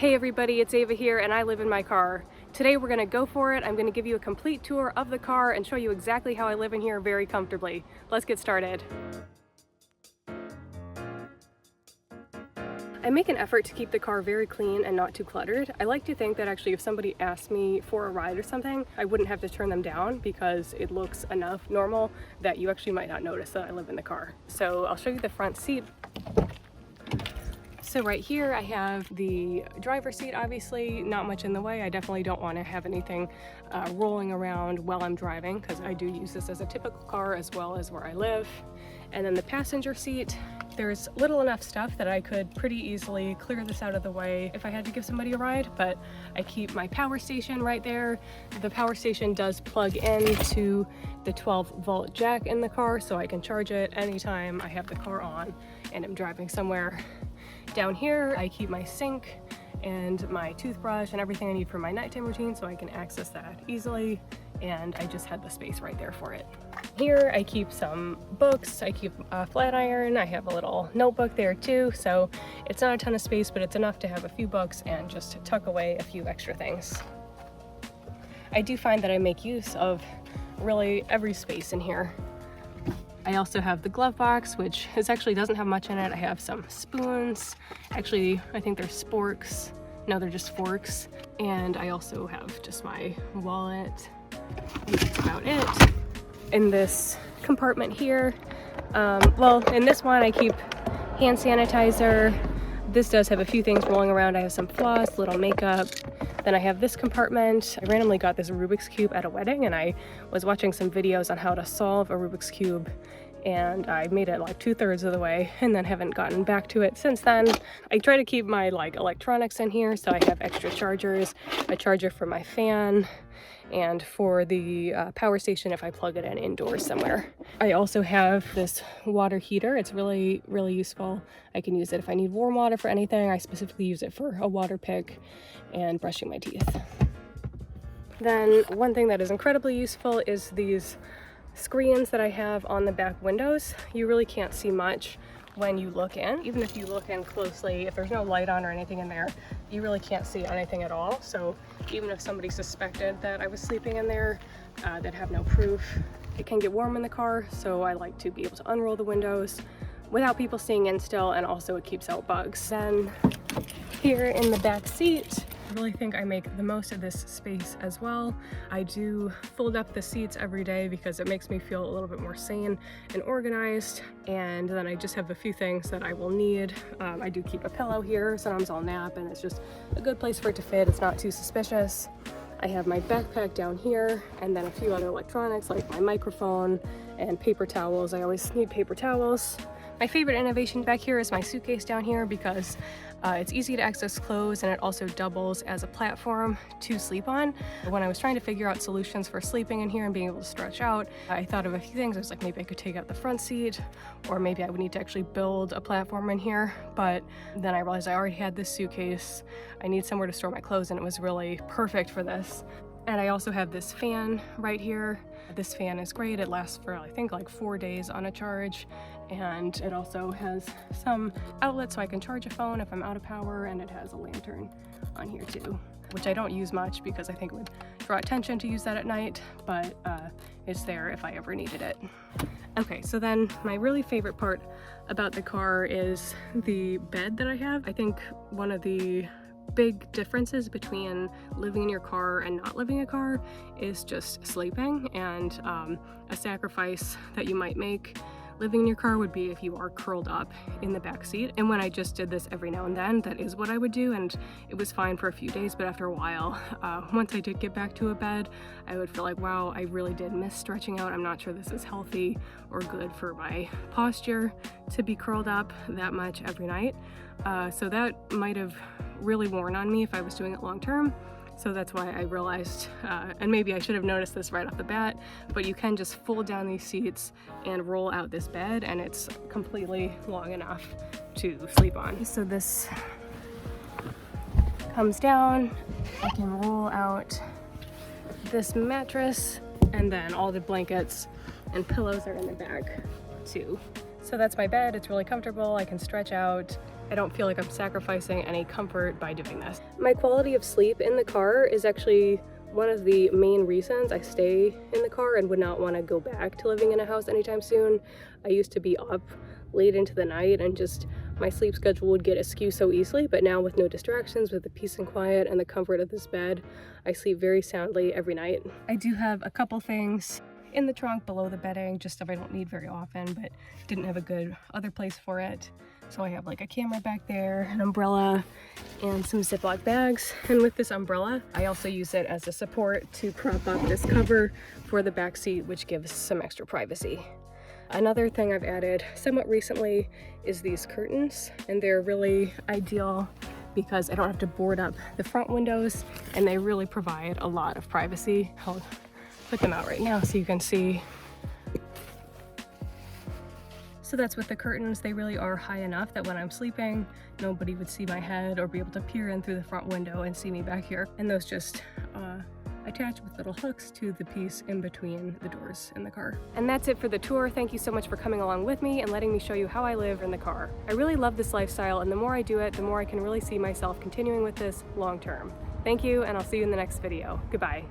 Hey everybody, it's Ava here and I live in my car. Today we're gonna go for it. I'm gonna give you a complete tour of the car and show you exactly how I live in here very comfortably. Let's get started. I make an effort to keep the car very clean and not too cluttered. I like to think that actually if somebody asked me for a ride or something, I wouldn't have to turn them down because it looks enough normal that you actually might not notice that I live in the car. So I'll show you the front seat. So right here I have the driver's seat, obviously not much in the way. I definitely don't want to have anything rolling around while I'm driving because I do use this as a typical car as well as where I live. And then the passenger seat, there's little enough stuff that I could pretty easily clear this out of the way if I had to give somebody a ride, but I keep my power station right there. The power station does plug into the 12-volt jack in the car, so I can charge it anytime I have the car on and I'm driving somewhere. Down here, I keep my sink and my toothbrush and everything I need for my nighttime routine so I can access that easily, and I just had the space right there for it. Here I keep some books, I keep a flat iron, I have a little notebook there too, so it's not a ton of space, but it's enough to have a few books and just to tuck away a few extra things. I do find that I make use of really every space in here. I also have the glove box, which actually doesn't have much in it. I have some spoons. Actually, I think they're sporks. No, they're just forks. And I also have just my wallet. And that's about it. In this compartment here, well, in this one I keep hand sanitizer. This does have a few things rolling around. I have some floss, little makeup. Then I have this compartment. I randomly got this Rubik's Cube at a wedding and I was watching some videos on how to solve a Rubik's Cube and I made it like 2/3 of the way and then haven't gotten back to it since then. I try to keep my electronics in here, so I have extra chargers, a charger for my fan, and for the power station if I plug it in indoors somewhere. I also have this water heater. It's really useful. I can use it if I need warm water for anything. I specifically use it for a water pick and brushing my teeth. Then one thing that is incredibly useful is these screens that I have on the back windows. You really can't see much when you look in. Even if you look in closely, if there's no light on or anything in there, you really can't see anything at all. So even if somebody suspected that I was sleeping in there, they'd have no proof. It can get warm in the car, so I like to be able to unroll the windows without people seeing in still, and also it keeps out bugs. Then here in the back seat, I really think I make the most of this space as well. I do fold up the seats every day because it makes me feel a little bit more sane and organized, and then I just have a few things that I will need. I do keep a pillow here, sometimes I'll nap and it's just a good place for it to fit. It's not too suspicious. I have my backpack down here and then a few other electronics like my microphone and paper towels. I always need paper towels. My favorite innovation back here is my suitcase down here because it's easy to access clothes and it also doubles as a platform to sleep on. When I was trying to figure out solutions for sleeping in here and being able to stretch out, I thought of a few things. I was like, maybe I could take out the front seat, or maybe I would need to actually build a platform in here. But then I realized I already had this suitcase. I need somewhere to store my clothes and it was really perfect for this. And I also have this fan right here. This fan is great. It lasts for I think like 4 days on a charge, and it also has some outlets so I can charge a phone if I'm out of power, and it has a lantern on here too, which I don't use much because I think it would draw attention to use that at night, but it's there if I ever needed it. Okay, so then my really favorite part about the car is the bed that I have. I think one of the big differences between living in your car and not living in a car is just sleeping, and a sacrifice that you might make living in your car would be if you are curled up in the back seat. And when I just did this every now and then, that is what I would do, and it was fine for a few days, but after a while, once I did get back to a bed, I would feel like, wow, I really did miss stretching out. I'm not sure this is healthy or good for my posture to be curled up that much every night. So that might have really worn on me if I was doing it long term. So that's why I realized, and maybe I should have noticed this right off the bat, but you can just fold down these seats and roll out this bed and it's completely long enough to sleep on. So this comes down, I can roll out this mattress, and then all the blankets and pillows are in the back too. So that's my bed. It's really comfortable. I can stretch out. I don't feel like I'm sacrificing any comfort by doing this. My quality of sleep in the car is actually one of the main reasons I stay in the car and would not want to go back to living in a house anytime soon. I used to be up late into the night and just my sleep schedule would get askew so easily, but now with no distractions, with the peace and quiet and the comfort of this bed, I sleep very soundly every night. I do have a couple things in the trunk below the bedding, just stuff I don't need very often, but didn't have a good other place for it. So I have like a camera back there, an umbrella, and some Ziploc bags. And with this umbrella, I also use it as a support to prop up this cover for the back seat, which gives some extra privacy. Another thing I've added somewhat recently is these curtains, and they're really ideal because I don't have to board up the front windows, and they really provide a lot of privacy. I'll put them out right now so you can see. So that's with the curtains. They really are high enough that when I'm sleeping, nobody would see my head or be able to peer in through the front window and see me back here. And those just attach with little hooks to the piece in between the doors in the car. And that's it for the tour. Thank you so much for coming along with me and letting me show you how I live in the car. I really love this lifestyle, and the more I do it, the more I can really see myself continuing with this long term. Thank you, and I'll see you in the next video. Goodbye.